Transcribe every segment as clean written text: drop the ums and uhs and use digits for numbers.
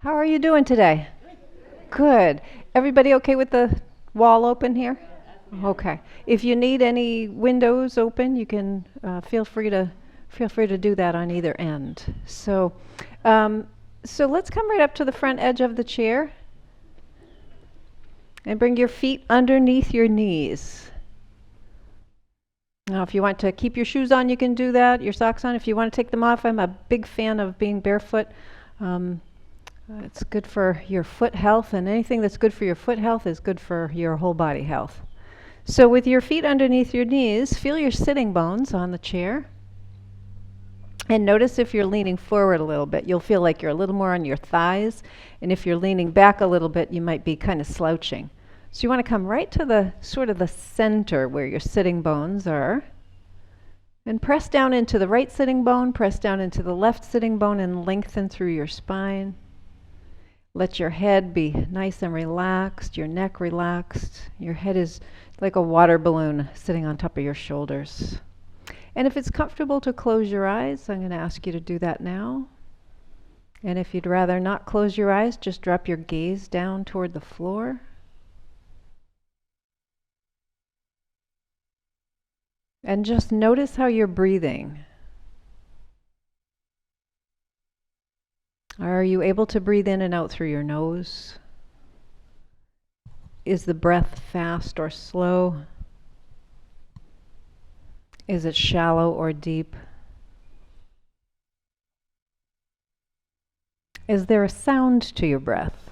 How are you doing today? Good. Everybody okay with the wall open here? Okay. If you need any windows open, you can feel free to do that on either end. Um, so let's come right up to the front edge of the chair and bring your feet underneath your knees. Now, if you want to keep your shoes on, you can do that. Your socks on. If you want to take them off, I'm a big fan of being barefoot. Um, it's good for your foot health, and anything that's good for your foot health is good for your whole body health. So with your feet underneath your knees, feel your sitting bones on the chair. And notice if you're leaning forward a little bit, you'll feel like you're a little more on your thighs. And if you're leaning back a little bit, you might be kind of slouching. So you want to come right to the sort of the center where your sitting bones are. And press down into the right sitting bone, press down into the left sitting bone, and lengthen through your spine. Let your head be nice and relaxed, your neck relaxed. Your head is like a water balloon sitting on top of your shoulders. And if it's comfortable to close your eyes, I'm going to ask you to do that now. And if you'd rather not close your eyes, just drop your gaze down toward the floor. And just notice how you're breathing. Are you able to breathe in and out through your nose? Is the breath fast or slow? Is it shallow or deep? Is there a sound to your breath?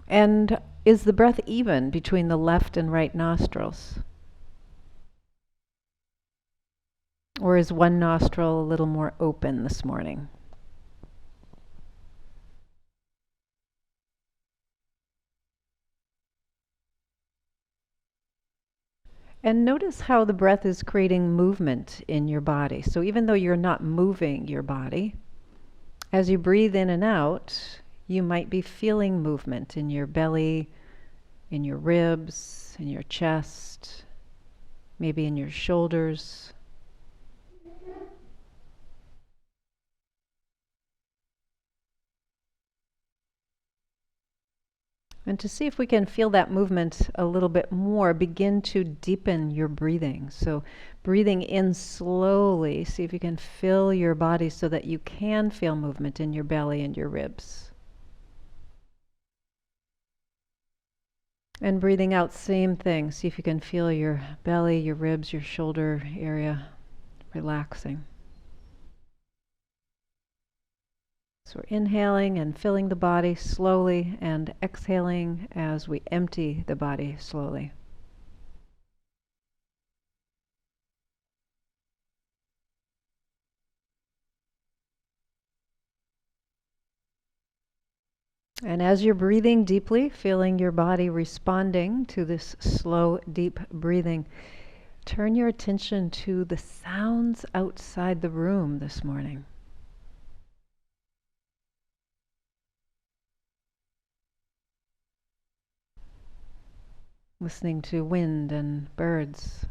And is the breath even between the left and right nostrils? Or is one nostril a little more open this morning? And notice how the breath is creating movement in your body. So even though you're not moving your body, as you breathe in and out, you might be feeling movement in your belly, in your ribs, in your chest, maybe in your shoulders. And to see if we can feel that movement a little bit more, begin to deepen your breathing. So breathing in slowly, see if you can fill your body so that you can feel movement in your belly and your ribs. And breathing out, same thing. See if you can feel your belly, your ribs, your shoulder area relaxing. So we're inhaling and filling the body slowly and exhaling as we empty the body slowly. And as you're breathing deeply, feeling your body responding to this slow, deep breathing, turn your attention to the sounds outside the room this morning. Listening to wind and birds.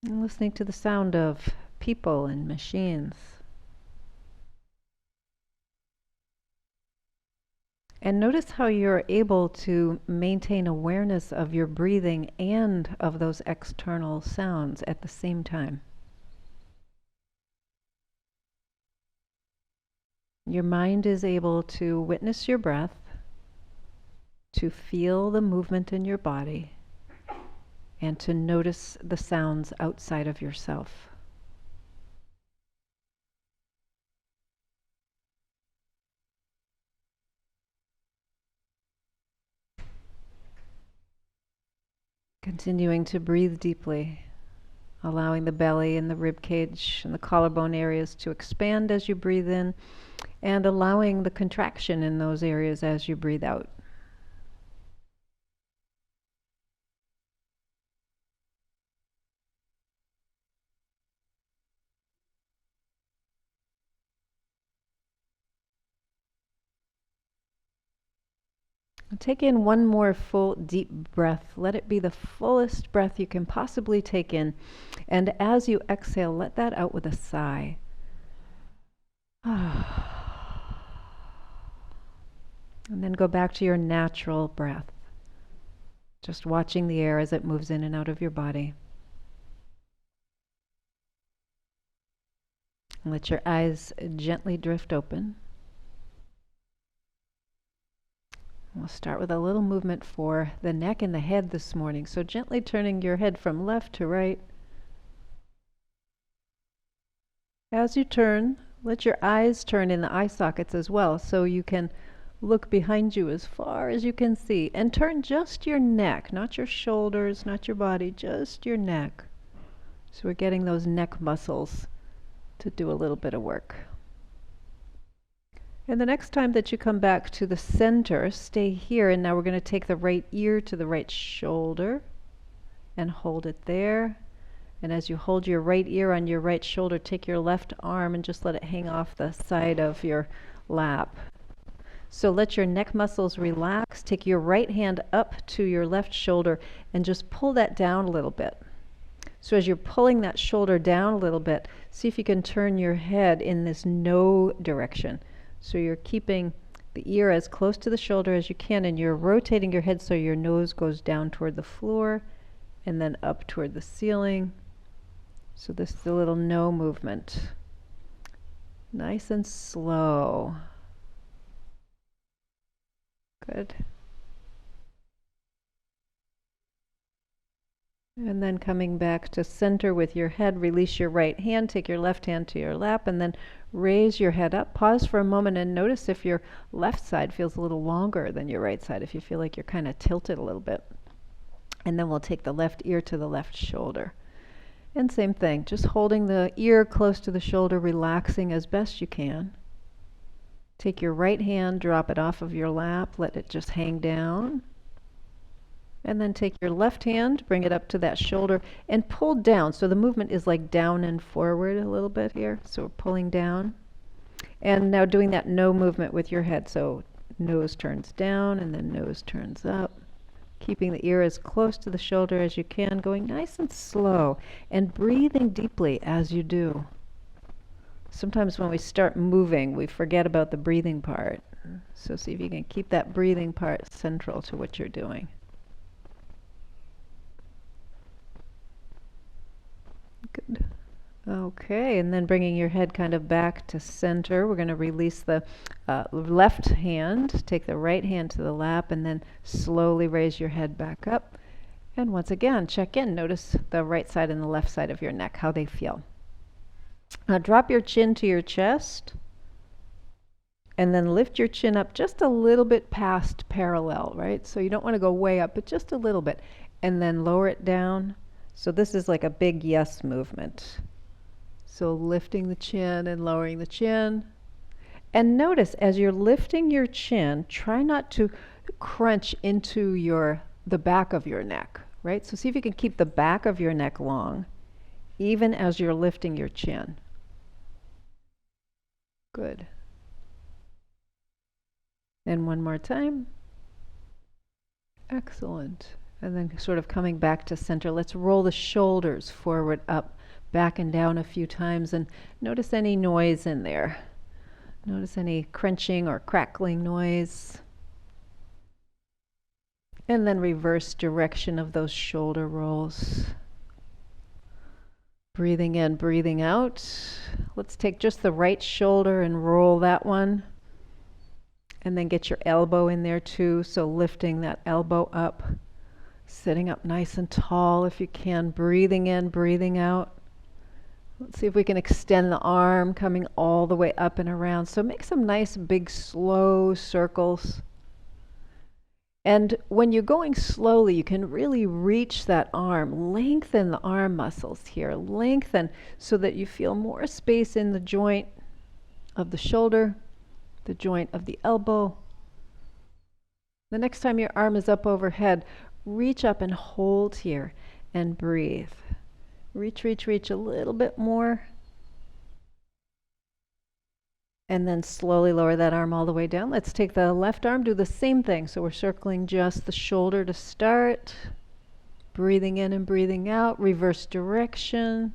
And listening to the sound of people and machines. And notice how you're able to maintain awareness of your breathing and of those external sounds at the same time. Your mind is able to witness your breath, to feel the movement in your body, and to notice the sounds outside of yourself. Continuing to breathe deeply, allowing the belly and the rib cage and the collarbone areas to expand as you breathe in, and allowing the contraction in those areas as you breathe out. Take in one more full deep breath. Let it be the fullest breath you can possibly take in. And as you exhale, let that out with a sigh. And then go back to your natural breath. Just watching the air as it moves in and out of your body. And let your eyes gently drift open. We'll start with a little movement for the neck and the head this morning. So gently turning your head from left to right. As you turn, let your eyes turn in the eye sockets as well, so you can look behind you as far as you can see. And turn just your neck, not your shoulders, not your body, just your neck. So we're getting those neck muscles to do a little bit of work. And the next time that you come back to the center, stay here. And now we're going to take the right ear to the right shoulder and hold it there. And as you hold your right ear on your right shoulder, take your left arm and just let it hang off the side of your lap. So let your neck muscles relax. Take your right hand up to your left shoulder and just pull that down a little bit. So as you're pulling that shoulder down a little bit, see if you can turn your head in this no direction. So you're keeping the ear as close to the shoulder as you can, and you're rotating your head so your nose goes down toward the floor and then up toward the ceiling. So this is a little no movement. Nice and slow. Good. And then coming back to center with your head, release your right hand, take your left hand to your lap, and then raise your head up. Pause for a moment and notice if your left side feels a little longer than your right side, if you feel like you're kind of tilted a little bit. And then we'll take the left ear to the left shoulder. And same thing, just holding the ear close to the shoulder, relaxing as best you can. Take your right hand, drop it off of your lap, let it just hang down. And then take your left hand, bring it up to that shoulder, and pull down. So the movement is like down and forward a little bit here. So we're pulling down. And now doing that no movement with your head. So nose turns down and then nose turns up. Keeping the ear as close to the shoulder as you can, going nice and slow, and breathing deeply as you do. Sometimes when we start moving, we forget about the breathing part. So see if you can keep that breathing part central to what you're doing. Good. Okay, and then bringing your head kind of back to center, we're going to release the left hand, take the right hand to the lap, and then slowly raise your head back up. And once again, check in. Notice the right side and the left side of your neck, how they feel. Now drop your chin to your chest, and then lift your chin up just a little bit past parallel, right? So you don't want to go way up, but just a little bit. And then lower it down. So this is like a big yes movement. So lifting the chin and lowering the chin. And notice as you're lifting your chin, try not to crunch into the back of your neck, right? So see if you can keep the back of your neck long, even as you're lifting your chin. Good. And one more time. Excellent. And then sort of coming back to center. Let's roll the shoulders forward, up, back and down a few times, and notice any noise in there. Notice any crunching or crackling noise. And then reverse direction of those shoulder rolls. Breathing in, breathing out. Let's take just the right shoulder and roll that one. And then get your elbow in there too, so lifting that elbow up. Sitting up nice and tall if you can, breathing in, breathing out. Let's see if we can extend the arm, coming all the way up and around. So make some nice big slow circles. And when you're going slowly, you can really reach that arm, lengthen the arm muscles here, lengthen so that you feel more space in the joint of the shoulder, the joint of the elbow. The next time your arm is up overhead, reach up and hold here and breathe. Reach, reach, reach a little bit more. And then slowly lower that arm all the way down. Let's take the left arm, do the same thing. So we're circling just the shoulder to start. Breathing in and breathing out, reverse direction.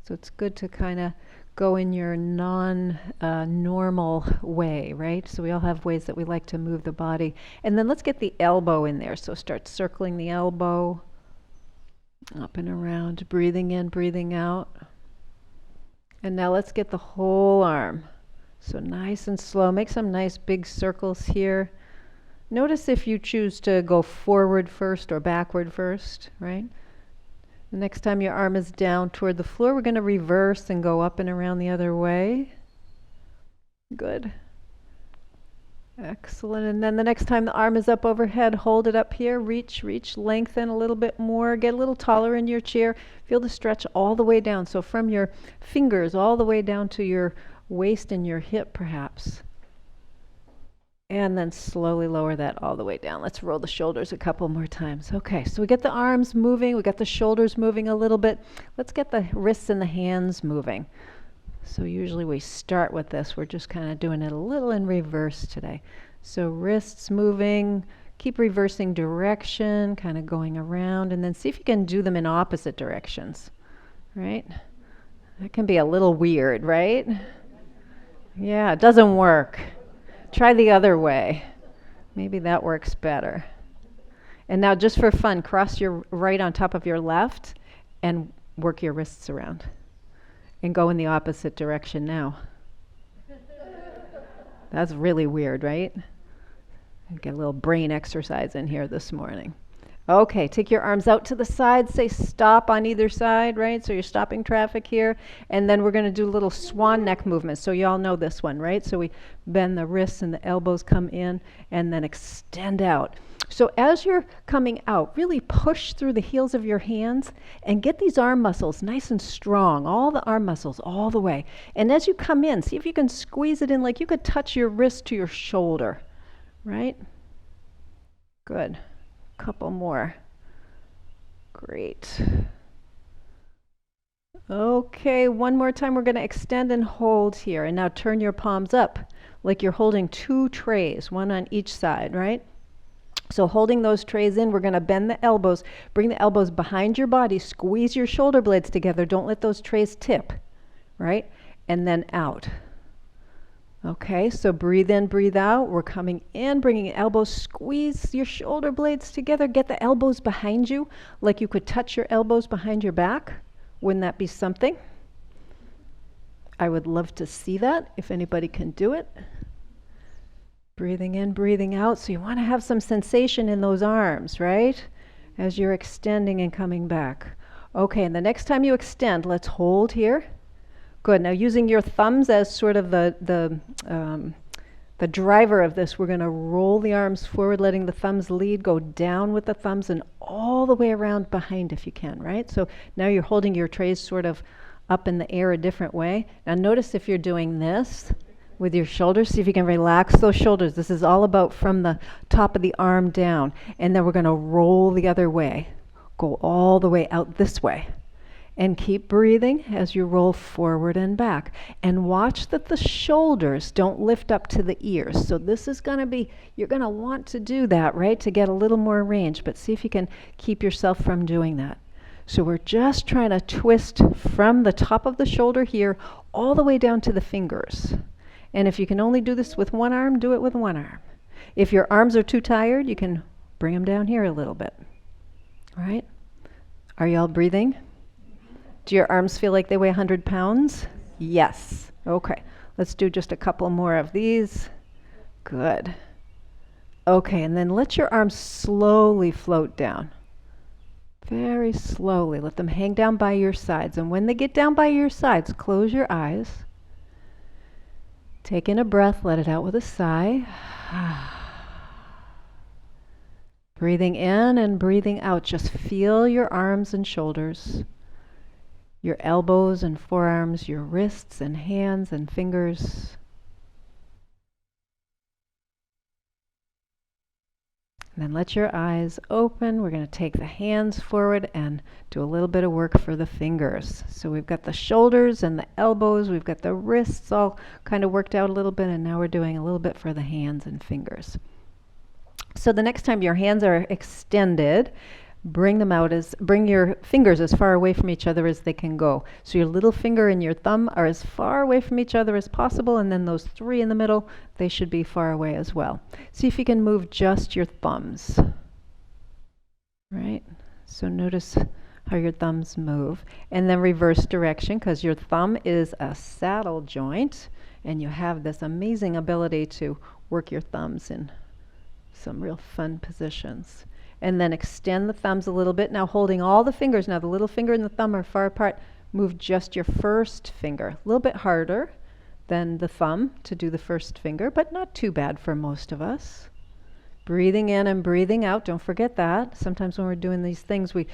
So it's good to kind of go in your non-normal way, right? So we all have ways that we like to move the body. And then let's get the elbow in there. So start circling the elbow, up and around, breathing in, breathing out. And now let's get the whole arm. So nice and slow. Make some nice big circles here. Notice if you choose to go forward first or backward first, right? The next time your arm is down toward the floor, we're going to reverse and go up and around the other way. Good. Excellent. And then the next time the arm is up overhead, hold it up here. Reach, reach, lengthen a little bit more. Get a little taller in your chair. Feel the stretch all the way down. So from your fingers all the way down to your waist and your hip, perhaps. And then slowly lower that all the way down. Let's roll the shoulders a couple more times. Okay, so we get the arms moving. We got the shoulders moving a little bit. Let's get the wrists and the hands moving. So usually we start with this. We're just kind of doing it a little in reverse today. So wrists moving. Keep reversing direction, kind of going around. And then see if you can do them in opposite directions. Right? That can be a little weird, right? Yeah, it doesn't work. Try the other way. Maybe that works better. And now just for fun, cross your right on top of your left and work your wrists around. And go in the opposite direction now. That's really weird, right? Get a little brain exercise in here this morning. Okay, take your arms out to the side, say stop on either side, right? So you're stopping traffic here. And then we're going to do little swan neck movements. So you all know this one, right? So we bend the wrists and the elbows come in and then extend out. So as you're coming out, really push through the heels of your hands and get these arm muscles nice and strong, all the arm muscles all the way. And as you come in, see if you can squeeze it in like you could touch your wrist to your shoulder, right? Good. Couple more. Great. Okay, one more time. We're going to extend and hold here. And now turn your palms up like you're holding two trays, one on each side, right? So holding those trays in, we're going to bend the elbows, bring the elbows behind your body, squeeze your shoulder blades together. Don't let those trays tip, right? And then out. Okay, so breathe in, breathe out. We're coming in, bringing elbows, squeeze your shoulder blades together. Get the elbows behind you, like you could touch your elbows behind your back. Wouldn't that be something? I would love to see that, if anybody can do it. Breathing in, breathing out. So you want to have some sensation in those arms, right? As you're extending and coming back. Okay, and the next time you extend, let's hold here. Good. Now using your thumbs as sort of the driver of this, we're going to roll the arms forward, letting the thumbs lead, go down with the thumbs and all the way around behind if you can, right? So now you're holding your trays sort of up in the air a different way. Now notice if you're doing this with your shoulders, see if you can relax those shoulders. This is all about from the top of the arm down. And then we're going to roll the other way, go all the way out this way. And keep breathing as you roll forward and back. And watch that the shoulders don't lift up to the ears. So this is going to be, you're going to want to do that, right, to get a little more range. But see if you can keep yourself from doing that. So we're just trying to twist from the top of the shoulder here all the way down to the fingers. And if you can only do this with one arm, do it with one arm. If your arms are too tired, you can bring them down here a little bit. All right? Are you all breathing? Do your arms feel like they weigh 100 pounds? Yes. Okay. Let's do just a couple more of these. Good. Okay, and then let your arms slowly float down. Very slowly. Let them hang down by your sides. And when they get down by your sides, close your eyes. Take in a breath. Let it out with a sigh. Breathing in and breathing out. Just feel your arms and shoulders. Your elbows and forearms, your wrists and hands and fingers. And then let your eyes open. We're going to take the hands forward and do a little bit of work for the fingers. So we've got the shoulders and the elbows. We've got the wrists all kind of worked out a little bit. And now we're doing a little bit for the hands and fingers. So the next time your hands are extended, bring your fingers as far away from each other as they can go. So your little finger and your thumb are as far away from each other as possible, and then those three in the middle, they should be far away as well. See if you can move just your thumbs. Right? So notice how your thumbs move. And then reverse direction, because your thumb is a saddle joint, and you have this amazing ability to work your thumbs in some real fun positions. And then extend the thumbs a little bit. Now holding all the fingers. Now the little finger and the thumb are far apart. Move just your first finger. A little bit harder than the thumb to do the first finger, but not too bad for most of us. Breathing in and breathing out. Don't forget that. Sometimes when we're doing these things, we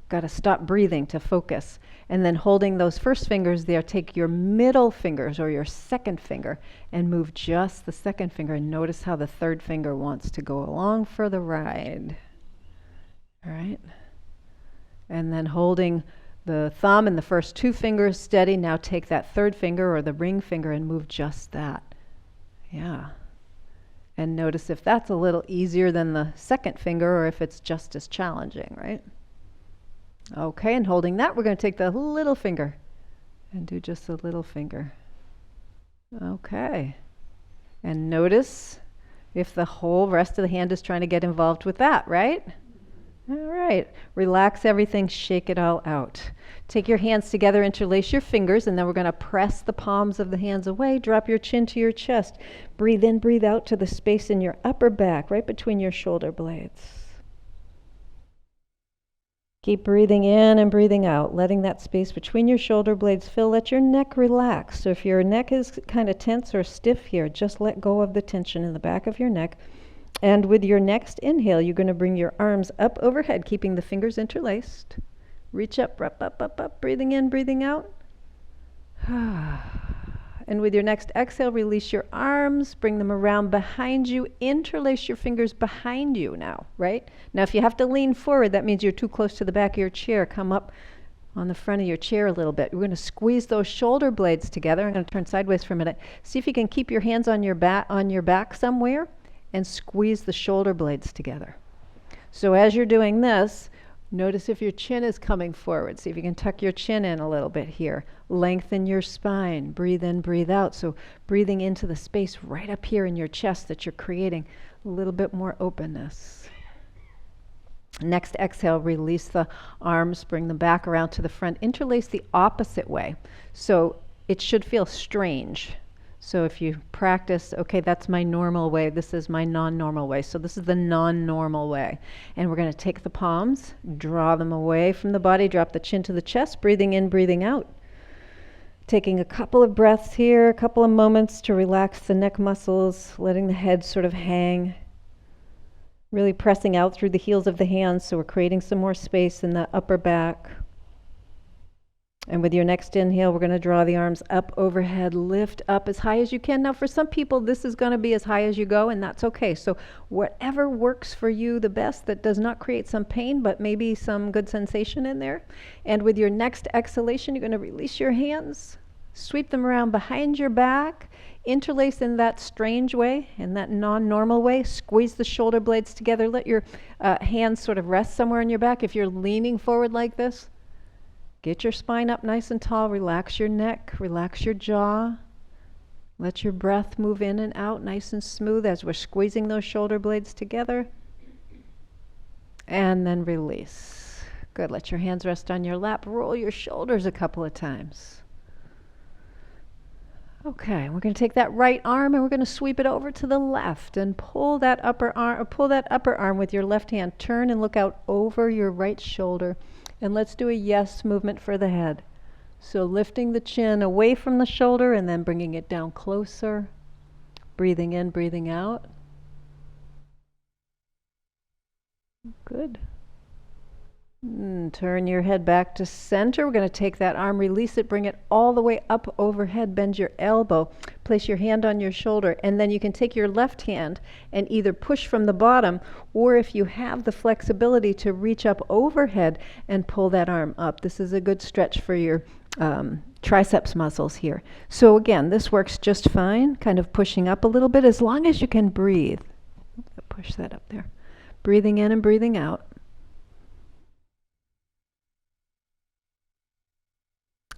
got to stop breathing to focus. And then holding those first fingers there, take your middle fingers or your second finger and move just the second finger, and notice how the third finger wants to go along for the ride. All right? And then holding the thumb and the first two fingers steady, now take that third finger or the ring finger and move just that. Yeah. And notice if that's a little easier than the second finger or if it's just as challenging, right? Okay, and holding that, we're going to take the little finger and do just the little finger. Okay. And notice if the whole rest of the hand is trying to get involved with that, right? All right. Relax everything, shake it all out. Take your hands together, interlace your fingers, and then we're going to press the palms of the hands away. Drop your chin to your chest. Breathe in, breathe out to the space in your upper back, right between your shoulder blades. Keep breathing in and breathing out, letting that space between your shoulder blades fill. Let your neck relax. So if your neck is kind of tense or stiff here, just let go of the tension in the back of your neck. And with your next inhale, you're going to bring your arms up overhead, keeping the fingers interlaced. Reach up, up, up, up, up. Breathing in, breathing out. And with your next exhale, release your arms, bring them around behind you, interlace your fingers behind you now, right? Now, if you have to lean forward, that means you're too close to the back of your chair. Come up on the front of your chair a little bit. We're going to squeeze those shoulder blades together. I'm going to turn sideways for a minute. See if you can keep your hands on your back somewhere and squeeze the shoulder blades together. So as you're doing this, notice if your chin is coming forward. See if you can tuck your chin in a little bit here. Lengthen your spine. Breathe in, breathe out. So breathing into the space right up here in your chest that you're creating a little bit more openness. Next exhale, release the arms, bring them back around to the front. Interlace the opposite way. So it should feel strange. So if you practice, okay, that's my normal way, this is my non-normal way. So this is the non-normal way. And we're going to take the palms, draw them away from the body, drop the chin to the chest, breathing in, breathing out. Taking a couple of breaths here, a couple of moments to relax the neck muscles, letting the head sort of hang. Really pressing out through the heels of the hands, so we're creating some more space in the upper back. And with your next inhale, we're going to draw the arms up overhead, lift up as high as you can. Now, for some people, this is going to be as high as you go, and that's okay. So whatever works for you the best that does not create some pain, but maybe some good sensation in there. And with your next exhalation, you're going to release your hands, sweep them around behind your back, interlace in that strange way, in that non-normal way. Squeeze the shoulder blades together. Let your hands sort of rest somewhere in your back. If you're leaning forward like this, get your spine up nice and tall. Relax your neck. Relax your jaw. Let your breath move in and out nice and smooth as we're squeezing those shoulder blades together. And then release. Good. Let your hands rest on your lap. Roll your shoulders a couple of times. Okay, we're going to take that right arm and we're going to sweep it over to the left and pull that upper arm with your left hand. Turn and look out over your right shoulder. And let's do a yes movement for the head. So lifting the chin away from the shoulder and then bringing it down closer. Breathing in, breathing out. Good. Turn your head back to center. We're going to take that arm, release it, bring it all the way up overhead, bend your elbow, place your hand on your shoulder, and then you can take your left hand and either push from the bottom, or if you have the flexibility to reach up overhead and pull that arm up. This is a good stretch for your triceps muscles here. So again, this works just fine, kind of pushing up a little bit as long as you can breathe. Push that up there. Breathing in and breathing out.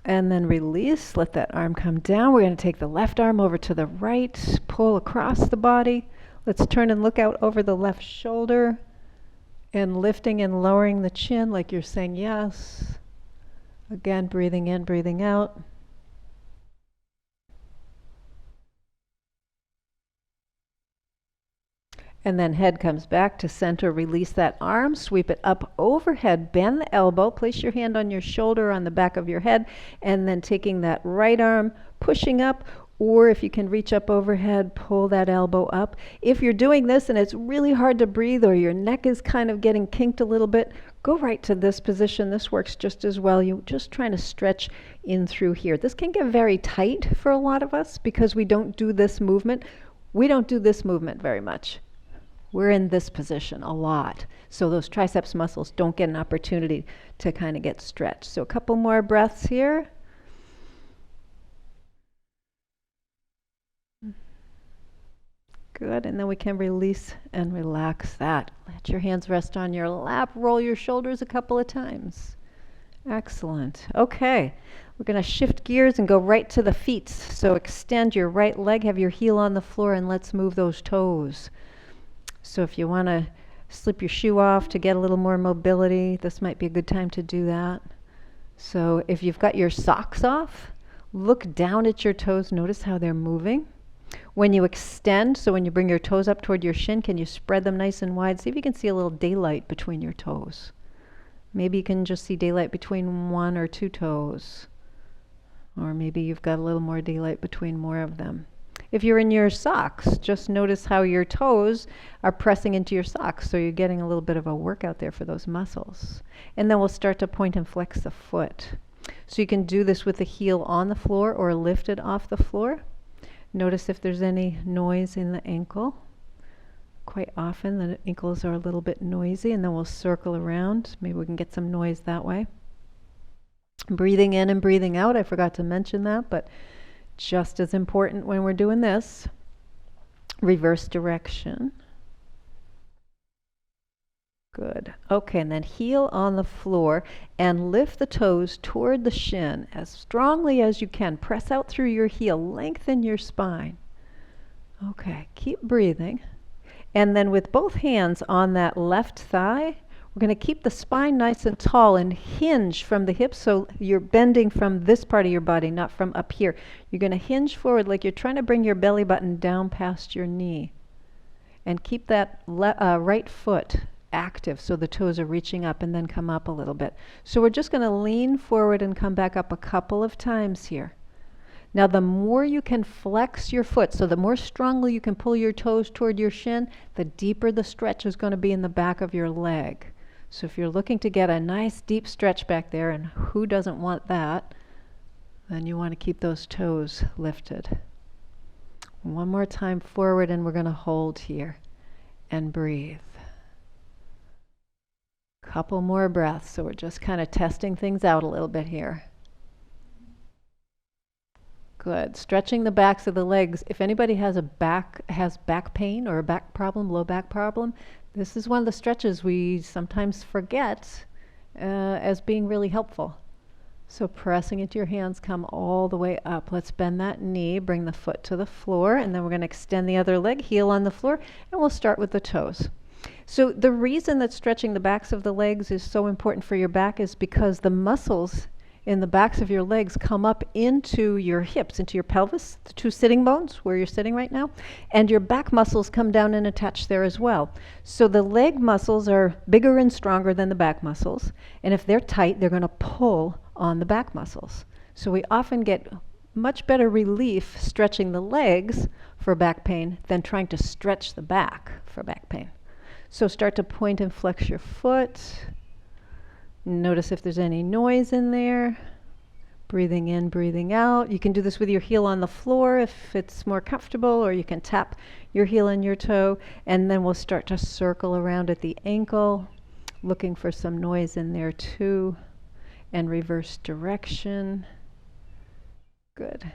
And then release, let that arm come down. We're going to take the left arm over to the right, pull across the body. Let's turn and look out over the left shoulder and lifting and lowering the chin like you're saying yes. Again, breathing in, breathing out. And then head comes back to center. Release that arm, sweep it up overhead, bend the elbow, place your hand on your shoulder on the back of your head, and then taking that right arm, pushing up, or if you can reach up overhead, pull that elbow up. If you're doing this and it's really hard to breathe or your neck is kind of getting kinked a little bit, go right to this position. This works just as well. You're just trying to stretch in through here. This can get very tight for a lot of us because we don't do this movement. We don't do this movement very much. We're in this position a lot. So those triceps muscles don't get an opportunity to kind of get stretched. So a couple more breaths here. Good, and then we can release and relax that. Let your hands rest on your lap. Roll your shoulders a couple of times. Excellent. Okay, we're going to shift gears and go right to the feet. So extend your right leg, have your heel on the floor, and let's move those toes. So if you want to slip your shoe off to get a little more mobility, this might be a good time to do that. So if you've got your socks off, look down at your toes. Notice how they're moving. When you extend, so when you bring your toes up toward your shin, can you spread them nice and wide? See if you can see a little daylight between your toes. Maybe you can just see daylight between one or two toes. Or maybe you've got a little more daylight between more of them. If you're in your socks, just notice how your toes are pressing into your socks, so you're getting a little bit of a workout there for those muscles. And then we'll start to point and flex the foot. So you can do this with the heel on the floor or lifted off the floor. Notice if there's any noise in the ankle. Quite often the ankles are a little bit noisy, and then we'll circle around. Maybe we can get some noise that way. Breathing in and breathing out, I forgot to mention that, but just as important when we're doing this. Reverse direction. Good. Okay, and then heel on the floor and lift the toes toward the shin as strongly as you can. Press out through your heel. Lengthen your spine. Okay, keep breathing. And then with both hands on that left thigh, we're going to keep the spine nice and tall and hinge from the hips, so you're bending from this part of your body, not from up here. You're going to hinge forward like you're trying to bring your belly button down past your knee. And keep that right foot active so the toes are reaching up and then come up a little bit. So we're just going to lean forward and come back up a couple of times here. Now the more you can flex your foot, so the more strongly you can pull your toes toward your shin, the deeper the stretch is going to be in the back of your leg. So if you're looking to get a nice deep stretch back there, and who doesn't want that, then you want to keep those toes lifted. One more time forward, and we're going to hold here and breathe. Couple more breaths, so we're just kind of testing things out a little bit here. Good. Stretching the backs of the legs. If anybody has back pain or a back problem, low back problem, this is one of the stretches we sometimes forget as being really helpful. So pressing into your hands, come all the way up. Let's bend that knee, bring the foot to the floor, and then we're going to extend the other leg, heel on the floor, and we'll start with the toes. So the reason that stretching the backs of the legs is so important for your back is because the muscles in the backs of your legs come up into your hips, into your pelvis, the two sitting bones where you're sitting right now, and your back muscles come down and attach there as well. So the leg muscles are bigger and stronger than the back muscles, and if they're tight, they're going to pull on the back muscles. So we often get much better relief stretching the legs for back pain than trying to stretch the back for back pain. So start to point and flex your foot. Notice if there's any noise in there. Breathing in, breathing out. You can do this with your heel on the floor if it's more comfortable, or you can tap your heel and your toe, and then we'll start to circle around at the ankle, looking for some noise in there too, and reverse direction. Good.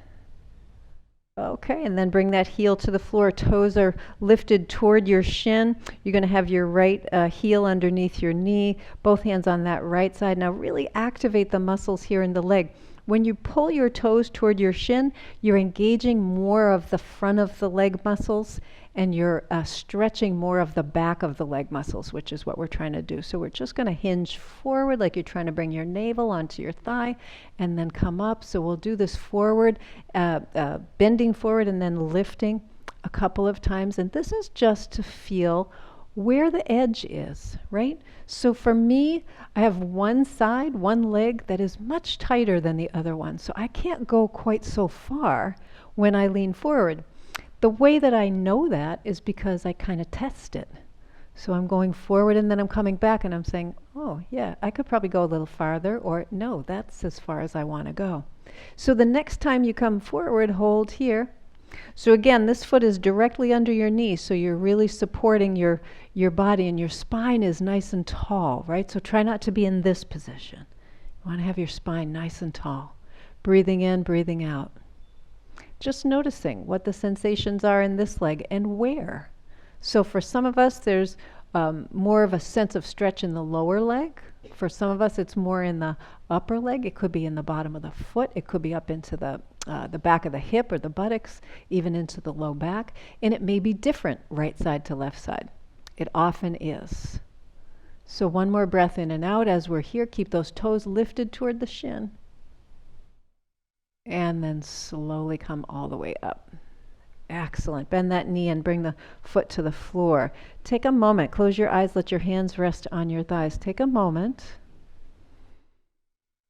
Okay, and then bring that heel to the floor. Toes are lifted toward your shin. You're going to have your right heel underneath your knee, both hands on that right side. Now really activate the muscles here in the leg. When you pull your toes toward your shin, you're engaging more of the front of the leg muscles, and you're stretching more of the back of the leg muscles, which is what we're trying to do. So we're just going to hinge forward like you're trying to bring your navel onto your thigh, and then come up. So we'll do this forward, bending forward and then lifting a couple of times. And this is just to feel where the edge is, right? So for me, I have one side, one leg that is much tighter than the other one. So I can't go quite so far when I lean forward. The way that I know that is because I kind of test it. So I'm going forward and then I'm coming back and I'm saying, oh yeah, I could probably go a little farther, or no, that's as far as I want to go. So the next time you come forward, hold here. So again, this foot is directly under your knee, so you're really supporting your body, and your spine is nice and tall, right? So try not to be in this position. You want to have your spine nice and tall. Breathing in, breathing out. Just noticing what the sensations are in this leg and where. So for some of us, there's more of a sense of stretch in the lower leg. For some of us, it's more in the upper leg. It could be in the bottom of the foot. It could be up into the back of the hip or the buttocks, even into the low back. And it may be different right side to left side. It often is. So one more breath in and out as we're here. Keep those toes lifted toward the shin. And then slowly come all the way up. Excellent. Bend that knee and bring the foot to the floor. Take a moment. Close your eyes. Let your hands rest on your thighs. Take a moment.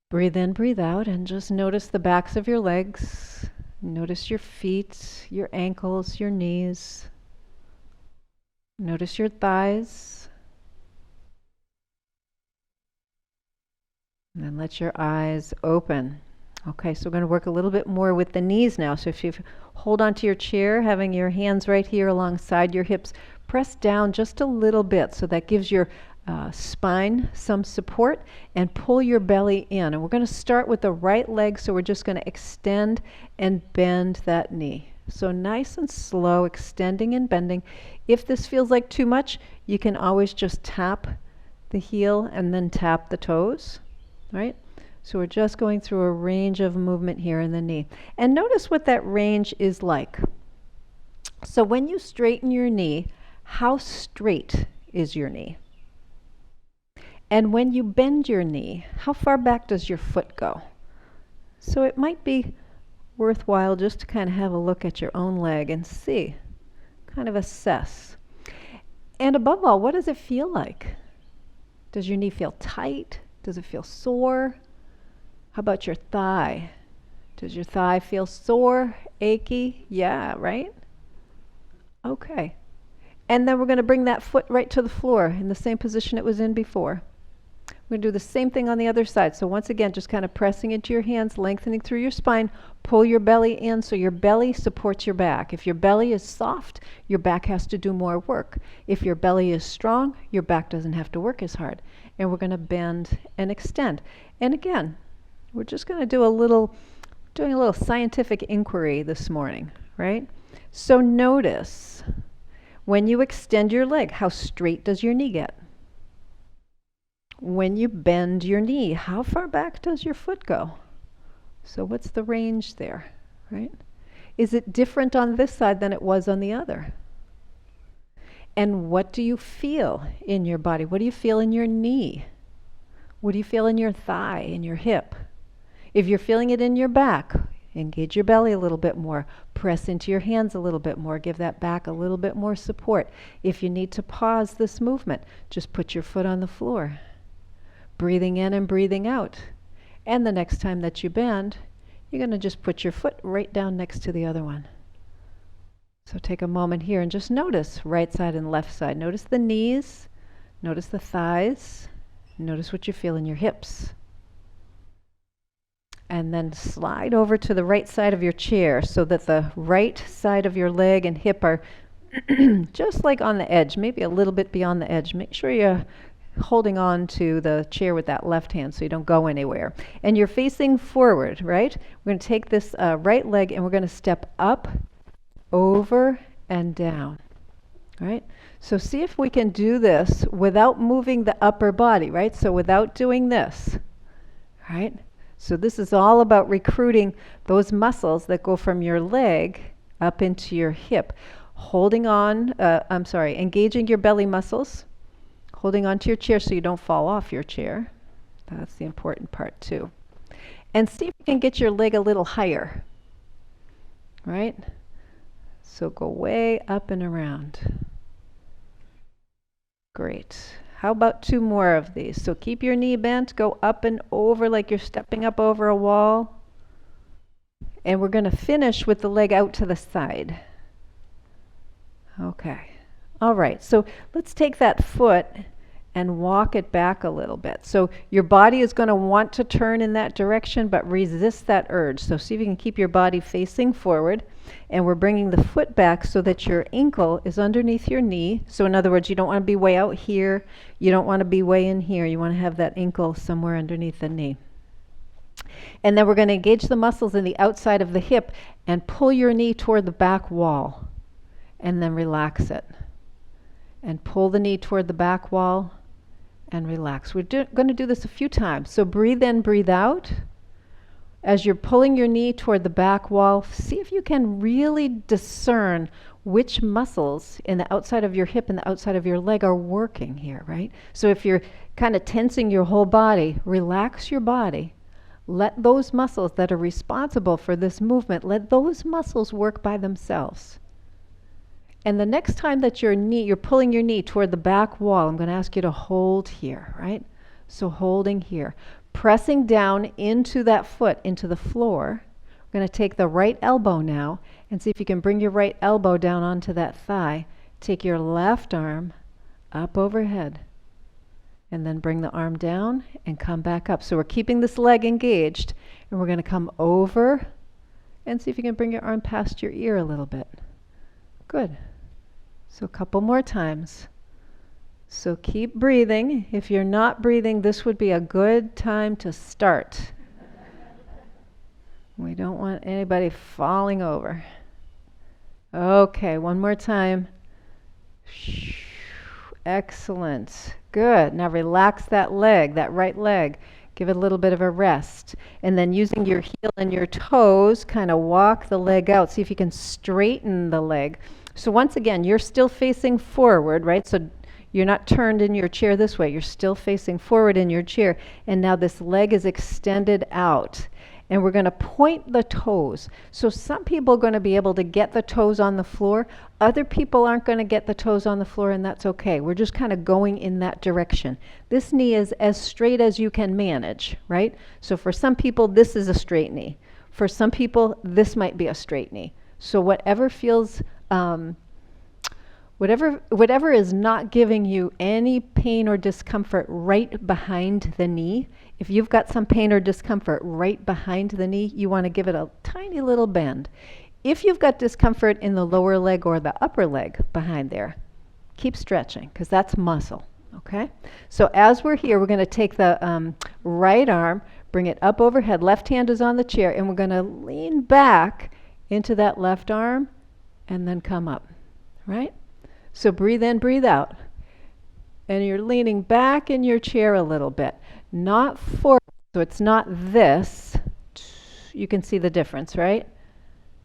Breathe in, breathe out, and just notice the backs of your legs. Notice your feet, your ankles, your knees. Notice your thighs. And then let your eyes open. Okay, so we're going to work a little bit more with the knees now. So if you hold onto your chair, having your hands right here alongside your hips, press down just a little bit so that gives your spine some support, and pull your belly in. And we're going to start with the right leg, so we're just going to extend and bend that knee. So nice and slow, extending and bending. If this feels like too much, you can always just tap the heel and then tap the toes, right? So we're just going through a range of movement here in the knee. And notice what that range is like. So when you straighten your knee, how straight is your knee? And when you bend your knee, how far back does your foot go? So it might be worthwhile just to kind of have a look at your own leg and see, kind of assess. And above all, what does it feel like? Does your knee feel tight? Does it feel sore? How about your thigh? Does your thigh feel sore, achy? Yeah, right? Okay. And then we're going to bring that foot right to the floor in the same position it was in before. We're going to do the same thing on the other side. So once again, just kind of pressing into your hands, lengthening through your spine, pull your belly in so your belly supports your back. If your belly is soft, your back has to do more work. If your belly is strong, your back doesn't have to work as hard. And we're going to bend and extend. And again, we're just going to doing a little scientific inquiry this morning, right? So notice when you extend your leg, how straight does your knee get? When you bend your knee, how far back does your foot go? So what's the range there, right? Is it different on this side than it was on the other? And what do you feel in your body? What do you feel in your knee? What do you feel in your thigh, in your hip? If you're feeling it in your back, engage your belly a little bit more. Press into your hands a little bit more. Give that back a little bit more support. If you need to pause this movement, just put your foot on the floor. Breathing in and breathing out. And the next time that you bend, you're going to just put your foot right down next to the other one. So take a moment here and just notice right side and left side. Notice the knees, notice the thighs, Notice what you feel in your hips. And then slide over to the right side of your chair so that the right side of your leg and hip are just like on the edge, maybe a little bit beyond the edge. Make sure you're holding on to the chair with that left hand so you don't go anywhere. And you're facing forward, right? We're going to take this right leg and we're going to step up, over, and down. Right? So see if we can do this without moving the upper body, right? So without doing this, right? So this is all about recruiting those muscles that go from your leg up into your hip. Holding on, engaging your belly muscles, holding onto your chair so you don't fall off your chair. That's the important part too. And see if you can get your leg a little higher, right? So go way up and around. Great. How about 2 more of these? So keep your knee bent, go up and over like you're stepping up over a wall. And we're going to finish with the leg out to the side. Okay. All right. So let's take that foot and walk it back a little bit. So your body is going to want to turn in that direction, but resist that urge. So see if you can keep your body facing forward. And we're bringing the foot back so that your ankle is underneath your knee. So in other words, you don't want to be way out here. You don't want to be way in here. You want to have that ankle somewhere underneath the knee. And then we're going to engage the muscles in the outside of the hip and pull your knee toward the back wall. And then relax it. And pull the knee toward the back wall and relax. We're going to do this a few times. So breathe in, breathe out. As you're pulling your knee toward the back wall, see if you can really discern which muscles in the outside of your hip and the outside of your leg are working here, right? So if you're kind of tensing your whole body, relax your body. Let those muscles that are responsible for this movement, let those muscles work by themselves. And the next time that you're pulling your knee toward the back wall, I'm going to ask you to hold here, right? So holding here. Pressing down into that foot, into the floor. We're going to take the right elbow now and see if you can bring your right elbow down onto that thigh. Take your left arm up overhead. And then bring the arm down and come back up. So we're keeping this leg engaged. And we're going to come over and see if you can bring your arm past your ear a little bit. Good. So a couple more times. So keep breathing. If you're not breathing, this would be a good time to start. We don't want anybody falling over. Okay, one more time. Excellent. Good. Now relax that leg, that right leg. Give it a little bit of a rest. And then using your heel and your toes, kind of walk the leg out. See if you can straighten the leg. So once again, you're still facing forward, right? So you're not turned in your chair this way. You're still facing forward in your chair. And now this leg is extended out. And we're going to point the toes. So some people are going to be able to get the toes on the floor. Other people aren't going to get the toes on the floor, and that's okay. We're just kind of going in that direction. This knee is as straight as you can manage, right? So for some people, this is a straight knee. For some people, this might be a straight knee. So whatever feels, whatever is not giving you any pain or discomfort right behind the knee, if you've got some pain or discomfort right behind the knee, you want to give it a tiny little bend. If you've got discomfort in the lower leg or the upper leg behind there, keep stretching because that's muscle, okay? So as we're here, we're going to take the right arm, bring it up overhead, left hand is on the chair, and we're going to lean back into that left arm and then come up, right? So breathe in, breathe out. And you're leaning back in your chair a little bit. Not forward, so it's not this. You can see the difference, right?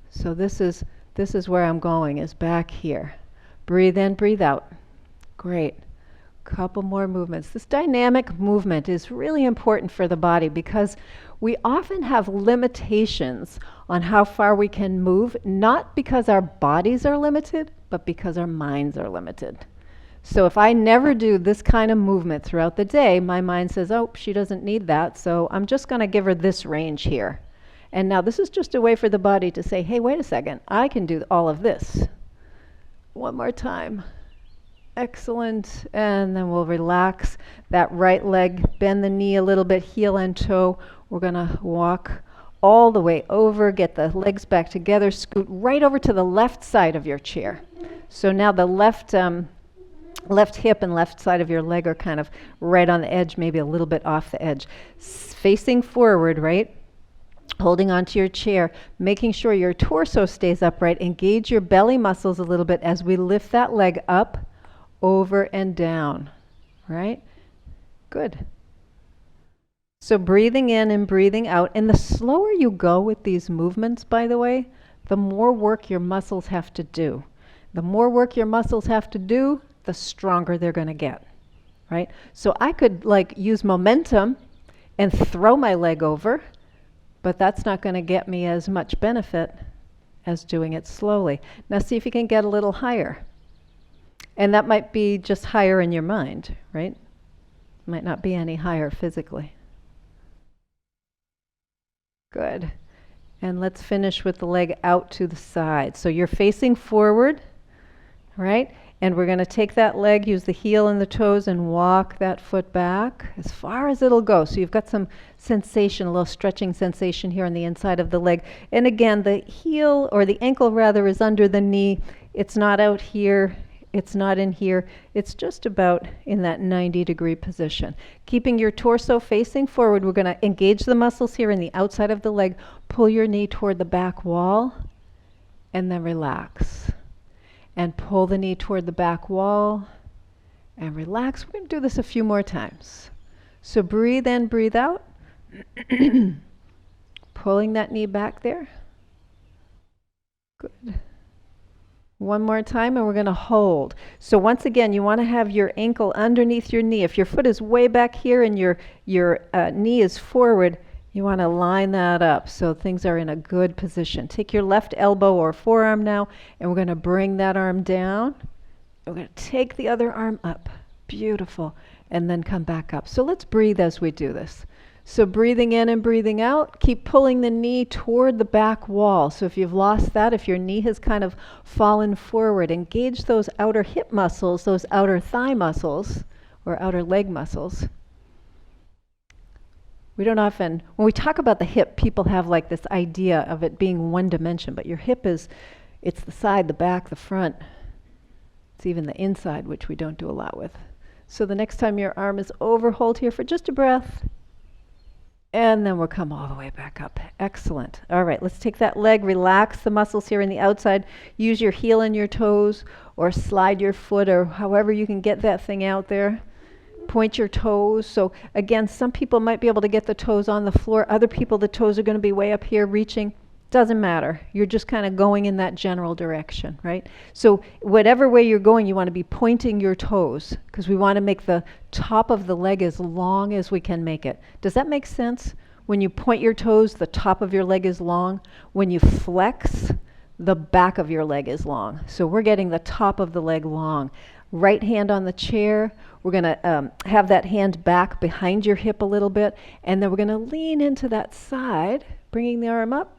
So this is where I'm going, is back here. Breathe in, breathe out. Great. Couple more movements. This dynamic movement is really important for the body because we often have limitations on how far we can move, not because our bodies are limited, but because our minds are limited. So if I never do this kind of movement throughout the day, my mind says, oh, she doesn't need that, so I'm just going to give her this range here. And now this is just a way for the body to say, hey, wait a second, I can do all of this. One more time. Excellent. And then we'll relax that right leg, bend the knee a little bit, heel and toe. We're going to walk all the way over, get the legs back together, scoot right over to the left side of your chair. So now the left hip and left side of your leg are kind of right on the edge, maybe a little bit off the edge. Facing forward, right? Holding onto your chair, making sure your torso stays upright. Engage your belly muscles a little bit as we lift that leg up, over and down, right? Good. So breathing in and breathing out. And the slower you go with these movements, by the way, the more work your muscles have to do. The more work your muscles have to do, the stronger they're going to get, right? So I could like use momentum and throw my leg over, but that's not going to get me as much benefit as doing it slowly. Now see if you can get a little higher. And that might be just higher in your mind, right? Might not be any higher physically. Good. And let's finish with the leg out to the side. So you're facing forward, right? And we're going to take that leg, use the heel and the toes, and walk that foot back as far as it'll go. So you've got some sensation, a little stretching sensation here on the inside of the leg. And again, the heel, or the ankle rather, is under the knee. It's not out here. It's not in here. It's just about in that 90-degree position. Keeping your torso facing forward, we're going to engage the muscles here in the outside of the leg. Pull your knee toward the back wall, and then relax. And pull the knee toward the back wall, and relax. We're going to do this a few more times. So breathe in, breathe out. Pulling that knee back there. Good. One more time, and we're going to hold. So once again, you want to have your ankle underneath your knee. If your foot is way back here and your knee is forward, you want to line that up so things are in a good position. Take your left elbow or forearm now, and we're going to bring that arm down. We're going to take the other arm up. Beautiful. And then come back up. So let's breathe as we do this. So breathing in and breathing out, keep pulling the knee toward the back wall. So if you've lost that, if your knee has kind of fallen forward, engage those outer hip muscles, those outer thigh muscles, or outer leg muscles. We don't often, when we talk about the hip, people have like this idea of it being one dimension, but your hip it's the side, the back, the front. It's even the inside, which we don't do a lot with. So the next time your arm is over, hold here for just a breath. And then we'll come all the way back up. Excellent. All right, let's take that leg, relax the muscles here in the outside. Use your heel and your toes, or slide your foot, or however you can get that thing out there. Point your toes. So again, some people might be able to get the toes on the floor. Other people, the toes are going to be way up here reaching. Doesn't matter. You're just kind of going in that general direction, right? So whatever way you're going, you want to be pointing your toes, because we want to make the top of the leg as long as we can make it. Does that make sense? When you point your toes, the top of your leg is long. When you flex, the back of your leg is long. So we're getting the top of the leg long. Right hand on the chair. We're going to have that hand back behind your hip a little bit, and then we're going to lean into that side, bringing the arm up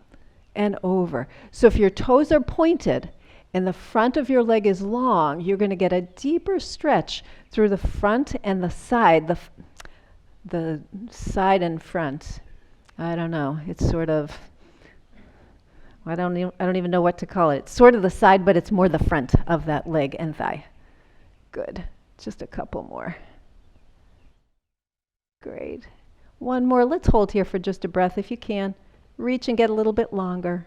and over. So if your toes are pointed and the front of your leg is long, you're going to get a deeper stretch through the front and the side, the side and front. I don't know. It's sort of, I don't even know what to call it. It's sort of the side, but it's more the front of that leg and thigh. Good. Just a couple more. Great. One more. Let's hold here for just a breath if you can. Reach and get a little bit longer.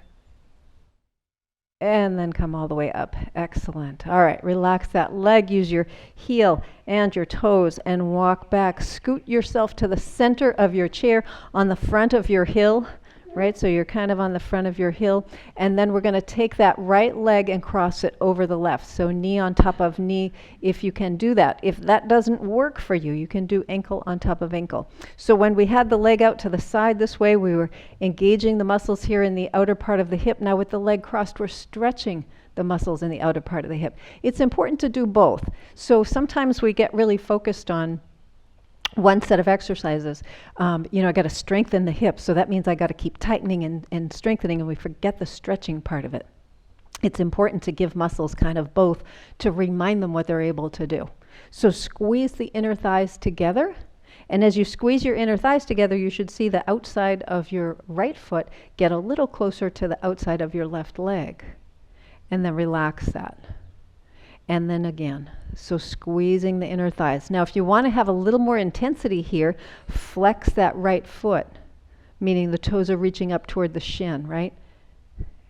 And then come all the way up. Excellent. All right, relax that leg. Use your heel and your toes and walk back. Scoot yourself to the center of your chair on the front of your heel, right? So you're kind of on the front of your heel. And then we're going to take that right leg and cross it over the left. So knee on top of knee, if you can do that. If that doesn't work for you, you can do ankle on top of ankle. So when we had the leg out to the side this way, we were engaging the muscles here in the outer part of the hip. Now with the leg crossed, we're stretching the muscles in the outer part of the hip. It's important to do both. So sometimes we get really focused on one set of exercises. I got to strengthen the hips, so that means I got to keep tightening and strengthening, and we forget the stretching part of it. it's important to give muscles kind of both to remind them what they're able to do. So squeeze the inner thighs together. And as you squeeze your inner thighs together, you should see the outside of your right foot get a little closer to the outside of your left leg. And then relax that. And then again. So squeezing the inner thighs. Now, if you want to have a little more intensity here, flex that right foot, meaning the toes are reaching up toward the shin, right?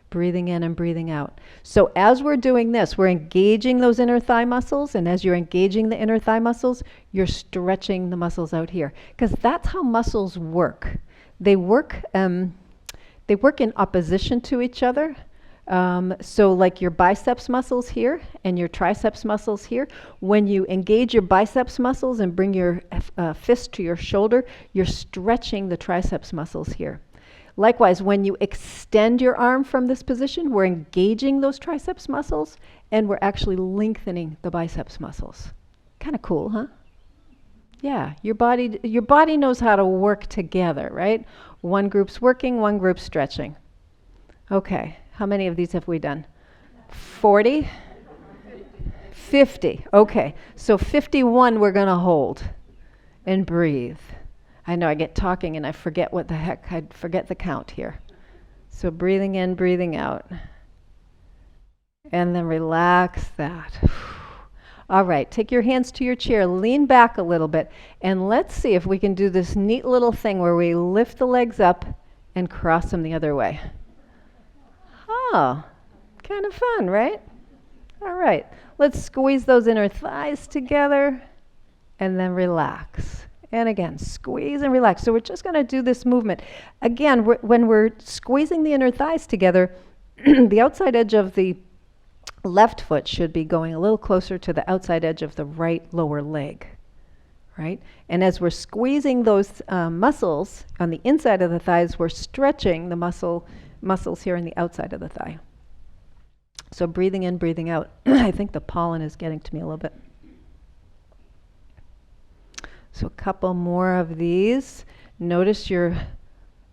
Breathing in and breathing out. So as we're doing this, we're engaging those inner thigh muscles, and as you're engaging the inner thigh muscles, you're stretching the muscles out here. Because that's how muscles work. They work in opposition to each other. So like your biceps muscles here and your triceps muscles here, when you engage your biceps muscles and bring your fist to your shoulder, you're stretching the triceps muscles here. Likewise, when you extend your arm from this position, we're engaging those triceps muscles and we're actually lengthening the biceps muscles. Kind of cool, huh? Yeah, your body knows how to work together, right? One group's working, one group's stretching. Okay, how many of these have we done? 40? 50. Okay, so 51 we're going to hold and breathe. I know I get talking and I forget what the heck, I forget the count here. So breathing in, breathing out. And then relax that. All right, take your hands to your chair, lean back a little bit, and let's see if we can do this neat little thing where we lift the legs up and cross them the other way. Oh, kind of fun, right? All right, let's squeeze those inner thighs together and then relax. And again, squeeze and relax. So we're just going to do this movement. Again, when we're squeezing the inner thighs together, the outside edge of the left foot should be going a little closer to the outside edge of the right lower leg, right? And as we're squeezing those muscles on the inside of the thighs, we're stretching the muscles here on the outside of the thigh. So breathing in, breathing out. I think the pollen is getting to me a little bit. So a couple more of these. Notice your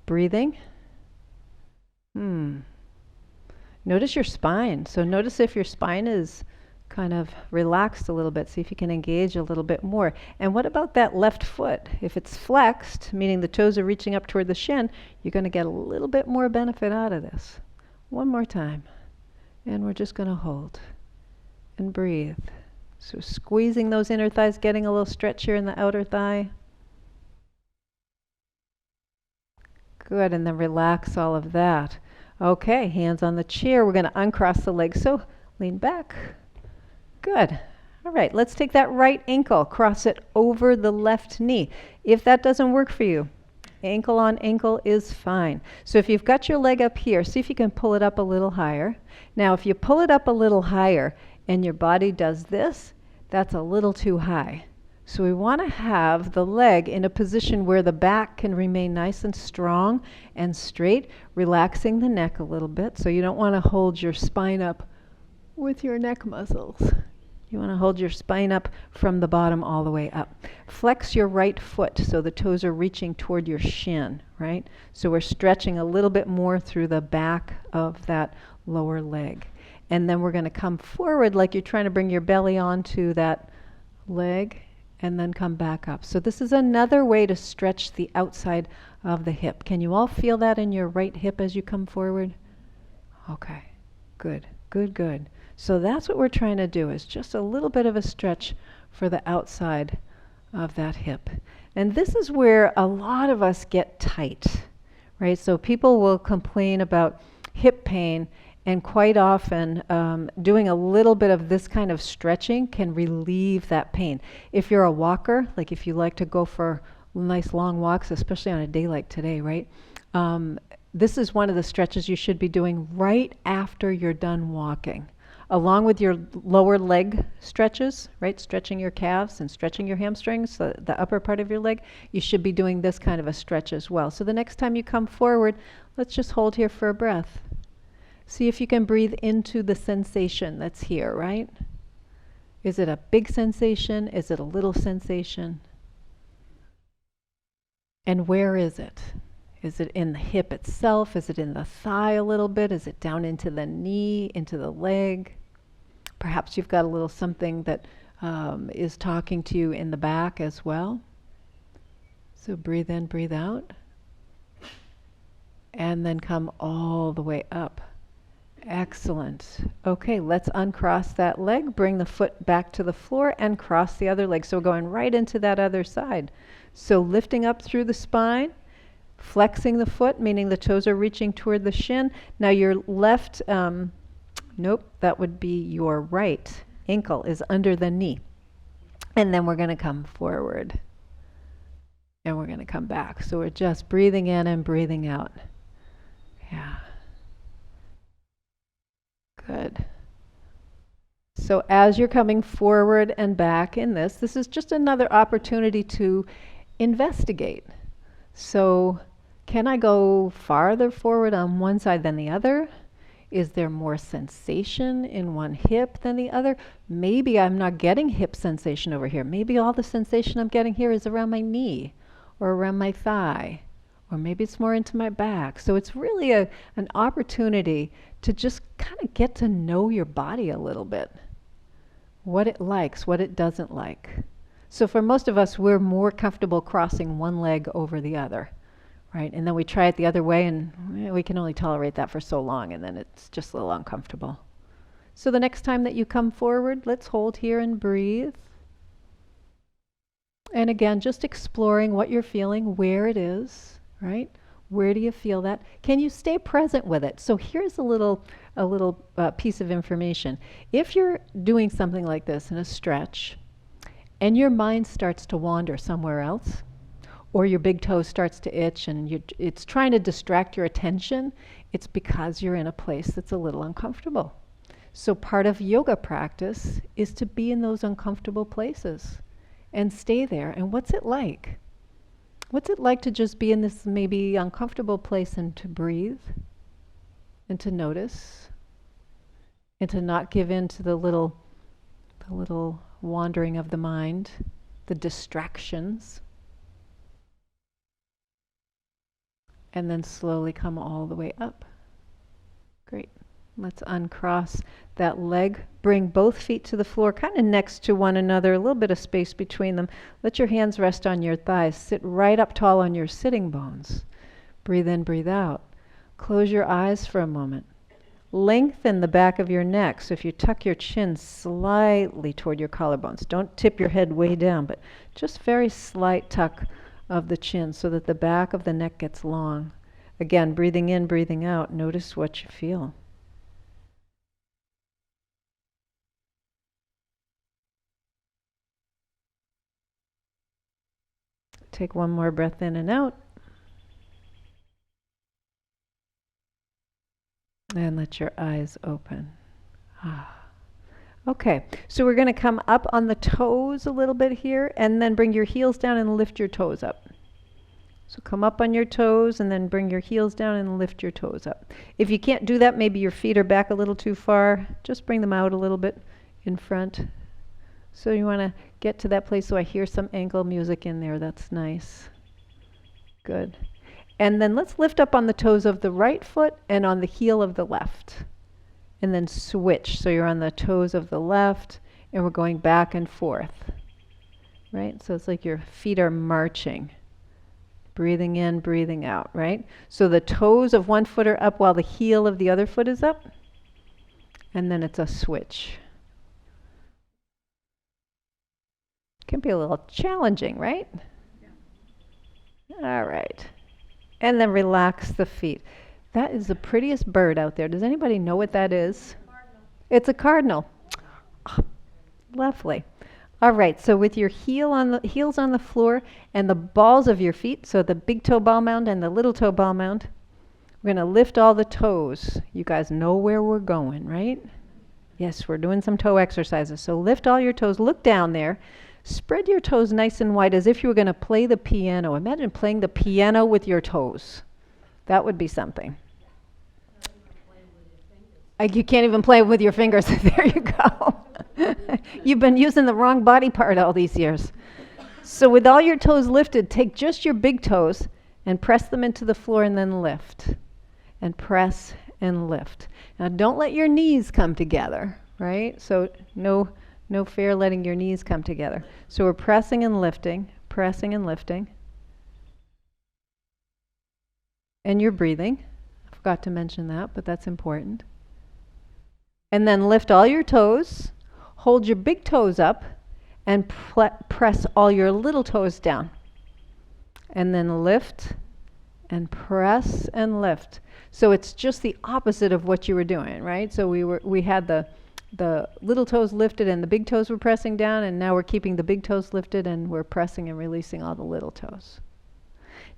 breathing. Notice your spine. So notice if your spine is kind of relaxed a little bit. See if you can engage a little bit more. And what about that left foot? If it's flexed, meaning the toes are reaching up toward the shin, you're going to get a little bit more benefit out of this. One more time. And we're just going to hold and breathe. So squeezing those inner thighs, getting a little stretch here in the outer thigh. Good, and then relax all of that. Okay, hands on the chair. We're going to uncross the legs. So lean back. Good. All right, let's take that right ankle, cross it over the left knee. If that doesn't work for you, ankle on ankle is fine. So if you've got your leg up here, see if you can pull it up a little higher. Now, if you pull it up a little higher and your body does this, that's a little too high. So we want to have the leg in a position where the back can remain nice and strong and straight, relaxing the neck a little bit. So you don't want to hold your spine up with your neck muscles. You want to hold your spine up from the bottom all the way up. Flex your right foot so the toes are reaching toward your shin, right? So we're stretching a little bit more through the back of that lower leg. And then we're going to come forward like you're trying to bring your belly onto that leg and then come back up. So this is another way to stretch the outside of the hip. Can you all feel that in your right hip as you come forward? Okay, good, good, good. So that's what we're trying to do, is just a little bit of a stretch for the outside of that hip. And this is where a lot of us get tight, right? So people will complain about hip pain, and quite often doing a little bit of this kind of stretching can relieve that pain. If you're a walker, like if you like to go for nice long walks, especially on a day like today, right? This is one of the stretches you should be doing right after you're done walking. Along with your lower leg stretches, right? Stretching your calves and stretching your hamstrings, the upper part of your leg, you should be doing this kind of a stretch as well. So the next time you come forward, let's just hold here for a breath. See if you can breathe into the sensation that's here, right? Is it a big sensation? Is it a little sensation? And where is it? Is it in the hip itself? Is it in the thigh a little bit? Is it down into the knee, into the leg? Perhaps you've got a little something that is talking to you in the back as well. So breathe in, breathe out. And then come all the way up. Excellent. Okay, let's uncross that leg, bring the foot back to the floor and cross the other leg. So we're going right into that other side. So lifting up through the spine, flexing the foot, meaning the toes are reaching toward the shin. Now your left, nope, that would be your right ankle is under the knee. And then we're going to come forward. And we're going to come back. So we're just breathing in and breathing out. Yeah. Good. So as you're coming forward and back in this is just another opportunity to investigate. So can I go farther forward on one side than the other? Is there more sensation in one hip than the other? Maybe I'm not getting hip sensation over here. Maybe all the sensation I'm getting here is around my knee or around my thigh. Or maybe it's more into my back. So it's really an opportunity to just kind of get to know your body a little bit. What it likes, what it doesn't like. So for most of us, we're more comfortable crossing one leg over the other, right? And then we try it the other way and we can only tolerate that for so long and then it's just a little uncomfortable. So the next time that you come forward, let's hold here and breathe. And again, just exploring what you're feeling, where it is. Right? Where do you feel that? Can you stay present with it? So here's a little piece of information. If you're doing something like this in a stretch, and your mind starts to wander somewhere else, or your big toe starts to itch and it's trying to distract your attention, it's because you're in a place that's a little uncomfortable. So part of yoga practice is to be in those uncomfortable places and stay there. And what's it like? What's it like to just be in this maybe uncomfortable place and to breathe and to notice and to not give in to the little wandering of the mind, the distractions, and then slowly come all the way up. Great. Let's uncross that leg. Bring both feet to the floor, kind of next to one another, a little bit of space between them. Let your hands rest on your thighs. Sit right up tall on your sitting bones. Breathe in, breathe out. Close your eyes for a moment. Lengthen the back of your neck. So if you tuck your chin slightly toward your collarbones, don't tip your head way down, but just very slight tuck of the chin so that the back of the neck gets long. Again, breathing in, breathing out. Notice what you feel. Take one more breath in and out. And let your eyes open. Okay, so we're going to come up on the toes a little bit here and then bring your heels down and lift your toes up. So come up on your toes and then bring your heels down and lift your toes up. If you can't do that, maybe your feet are back a little too far, just bring them out a little bit in front. So you want to get to that place so I hear some ankle music in there. That's nice. Good. And then let's lift up on the toes of the right foot and on the heel of the left. And then switch. So you're on the toes of the left and we're going back and forth. Right? So it's like your feet are marching. Breathing in, breathing out, right? So the toes of one foot are up while the heel of the other foot is up. And then it's a switch. Can be a little challenging, right? Yeah. All right. And then relax the feet. That is the prettiest bird out there. Does anybody know what that is? Cardinal. It's a cardinal. Oh, lovely. All right, so with your heels on the floor and the balls of your feet, so the big toe ball mound and the little toe ball mound, we're going to lift all the toes. You guys know where we're going, right? Yes, we're doing some toe exercises. So lift all your toes. Look down there. Spread your toes nice and wide as if you were going to play the piano. Imagine playing the piano with your toes. That would be something. You can't even play with your fingers. There you go. You've been using the wrong body part all these years. So with all your toes lifted, take just your big toes, And press them into the floor and then lift. And press and lift. Now don't let your knees come together, right? So no fair letting your knees come together. So we're pressing and lifting, pressing and lifting. And you're breathing. I forgot to mention that, but that's important. And then lift all your toes, hold your big toes up, and press all your little toes down. And then lift and press and lift. So it's just the opposite of what you were doing, right? So we had the little toes lifted and the big toes were pressing down, and now we're keeping the big toes lifted and we're pressing and releasing all the little toes.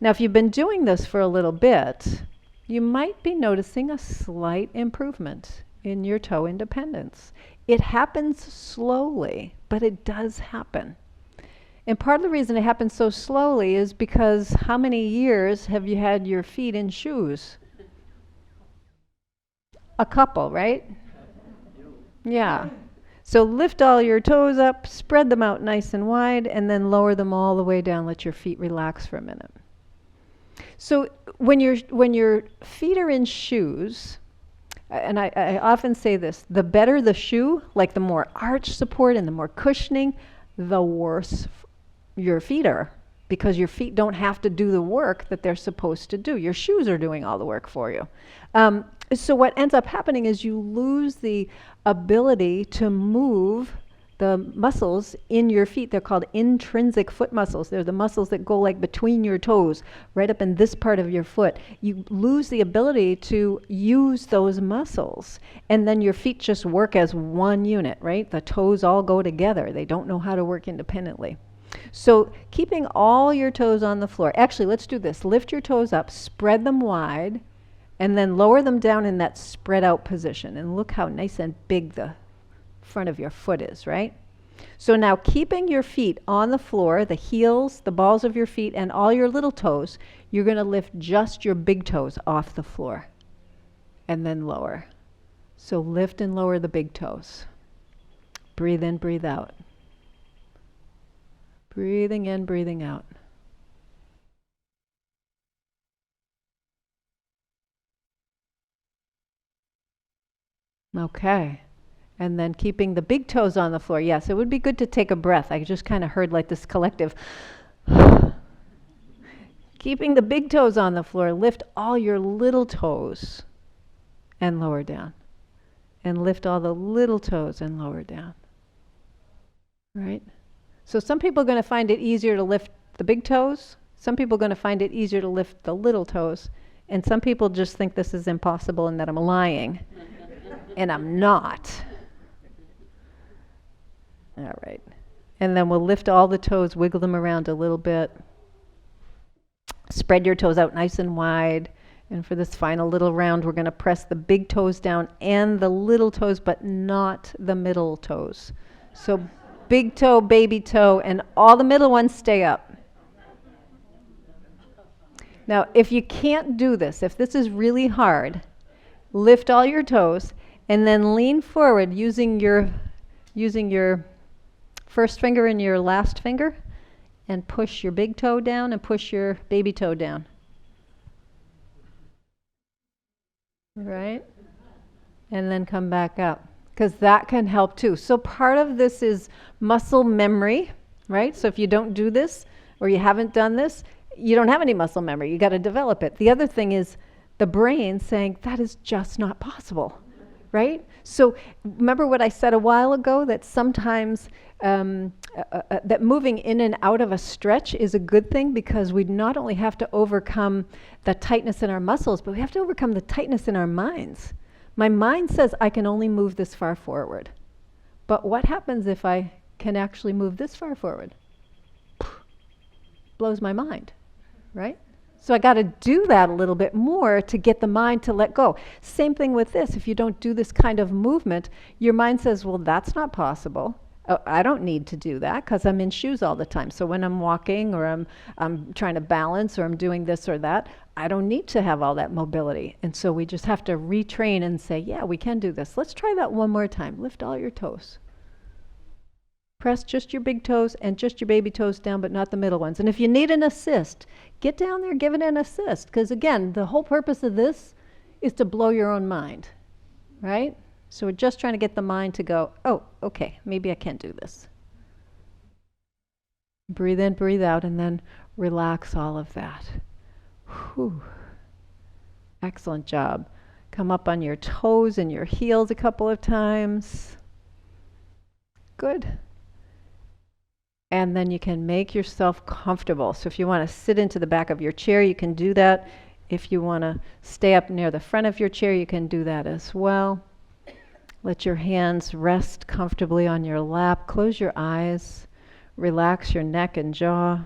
Now if you've been doing this for a little bit, you might be noticing a slight improvement in your toe independence. It happens slowly, but it does happen. And part of the reason it happens so slowly is because how many years have you had your feet in shoes? A couple, right? Yeah. So lift all your toes up, spread them out nice and wide, and then lower them all the way down. Let your feet relax for a minute. So when your feet are in shoes, and I often say this, the better the shoe, like the more arch support and the more cushioning, the worse your feet are, because your feet don't have to do the work that they're supposed to do. Your shoes are doing all the work for you. So what ends up happening is you lose the ability to move the muscles in your feet. They're called intrinsic foot muscles. They're the muscles that go like between your toes, right up in this part of your foot. You lose the ability to use those muscles. And then your feet just work as one unit, right? The toes all go together. They don't know how to work independently. So keeping all your toes on the floor. Actually, let's do this. Lift your toes up, spread them wide, and then lower them down in that spread out position. And look how nice and big the front of your foot is, right? So now keeping your feet on the floor, the heels, the balls of your feet, and all your little toes, you're going to lift just your big toes off the floor and then lower. So lift and lower the big toes. Breathe in, breathe out. Breathing in, breathing out. Okay. And then keeping the big toes on the floor. Yes, it would be good to take a breath. I just kind of heard like this collective. Keeping the big toes on the floor, lift all your little toes and lower down. And lift all the little toes and lower down. Right? So some people are going to find it easier to lift the big toes. Some people are going to find it easier to lift the little toes. And some people just think this is impossible and that I'm lying. And I'm not. All right. And then we'll lift all the toes, wiggle them around a little bit. Spread your toes out nice and wide. And for this final little round, we're going to press the big toes down and the little toes, but not the middle toes. So big toe, baby toe, and all the middle ones stay up. Now, if you can't do this, if this is really hard, lift all your toes and then lean forward using your first finger and your last finger, and push your big toe down and push your baby toe down. Right? And then come back up, because that can help too. So part of this is muscle memory, right? So if you don't do this or you haven't done this, you don't have any muscle memory. You got to develop it. The other thing is the brain saying that is just not possible, right? So remember what I said a while ago, that sometimes that moving in and out of a stretch is a good thing, because we not only have to overcome the tightness in our muscles, but we have to overcome the tightness in our minds. My mind says I can only move this far forward. But what happens if I can actually move this far forward? Blows my mind, right? So I got to do that a little bit more to get the mind to let go. Same thing with this. If you don't do this kind of movement, your mind says, well, that's not possible. Oh, I don't need to do that because I'm in shoes all the time. So when I'm walking or I'm trying to balance or I'm doing this or that, I don't need to have all that mobility. And so we just have to retrain and say, yeah, we can do this. Let's try that one more time. Lift all your toes. Press just your big toes and just your baby toes down, but not the middle ones. And if you need an assist, get down there, give it an assist. Because again, the whole purpose of this is to blow your own mind, right? So we're just trying to get the mind to go, oh, okay, maybe I can do this. Breathe in, breathe out, and then relax all of that. Whew. Excellent job. Come up on your toes and your heels a couple of times. Good. And then you can make yourself comfortable. So if you want to sit into the back of your chair, you can do that. If you want to stay up near the front of your chair, you can do that as well. Let your hands rest comfortably on your lap. Close your eyes. Relax your neck and jaw.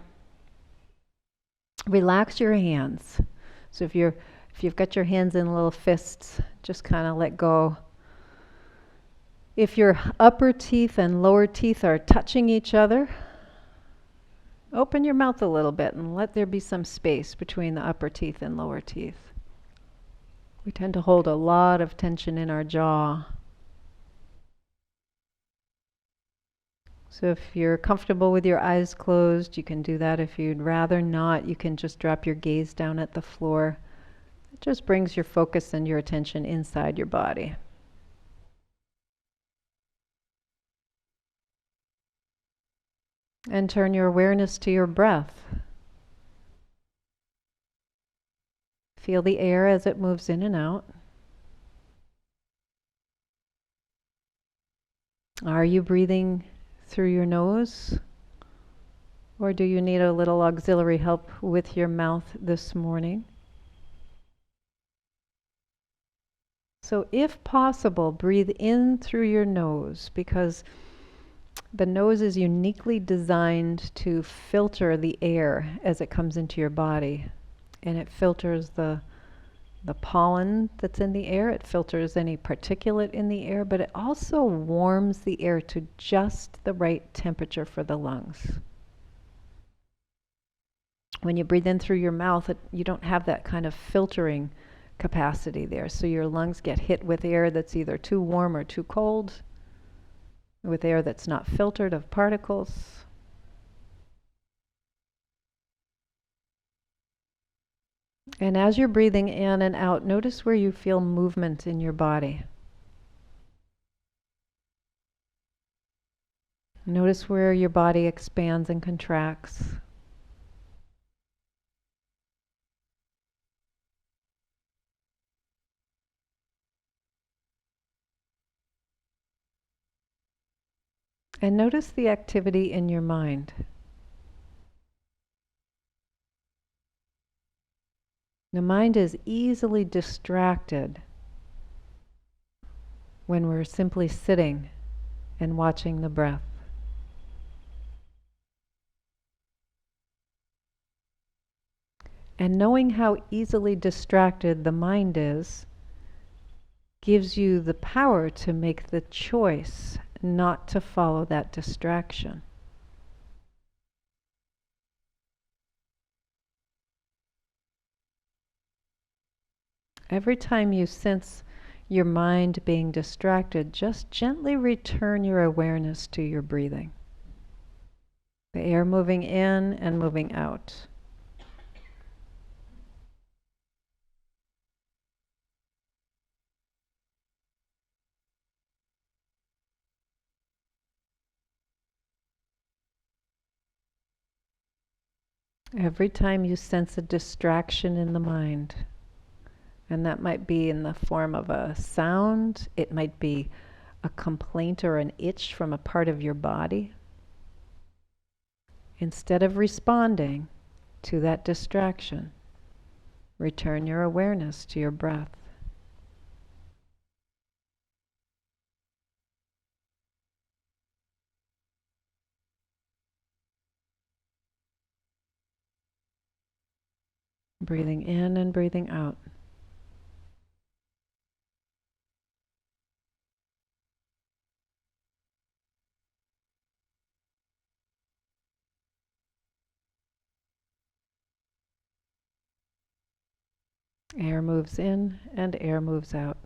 Relax your hands. So if you've got your hands in little fists, just kind of let go. If your upper teeth and lower teeth are touching each other, open your mouth a little bit and let there be some space between the upper teeth and lower teeth. We tend to hold a lot of tension in our jaw. So if you're comfortable with your eyes closed, you can do that. If you'd rather not, you can just drop your gaze down at the floor. It just brings your focus and your attention inside your body. And turn your awareness to your breath. Feel the air as it moves in and out. Are you breathing through your nose? Or do you need a little auxiliary help with your mouth this morning? So if possible, breathe in through your nose, because the nose is uniquely designed to filter the air as it comes into your body. And it filters the pollen that's in the air, it filters any particulate in the air, but it also warms the air to just the right temperature for the lungs. When you breathe in through your mouth, you don't have that kind of filtering capacity there. So your lungs get hit with air that's either too warm or too cold, with air that's not filtered of particles. And as you're breathing in and out, notice where you feel movement in your body. Notice where your body expands and contracts. And notice the activity in your mind. The mind is easily distracted when we're simply sitting and watching the breath. And knowing how easily distracted the mind is gives you the power to make the choice not to follow that distraction. Every time you sense your mind being distracted, just gently return your awareness to your breathing. The air moving in and moving out. Every time you sense a distraction in the mind, and that might be in the form of a sound, it might be a complaint or an itch from a part of your body. Instead of responding to that distraction, return your awareness to your breath. Breathing in and breathing out. Air moves in and air moves out. .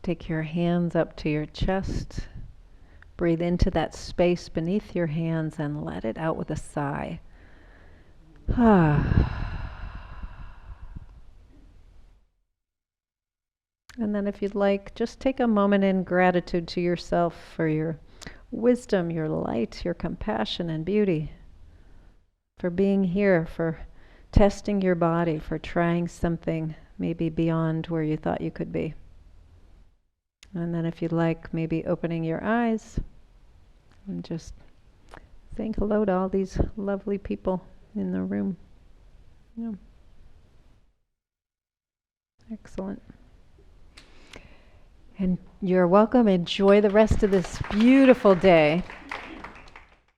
Take your hands up to your chest. Breathe into that space beneath your hands and let it out with a sigh. And then if you'd like, just take a moment in gratitude to yourself for your wisdom, your light, your compassion and beauty, for being here, for testing your body, for trying something maybe beyond where you thought you could be. And then if you'd like, maybe opening your eyes and just saying hello to all these lovely people in the room. Yeah. Excellent. And you're welcome. Enjoy the rest of this beautiful day.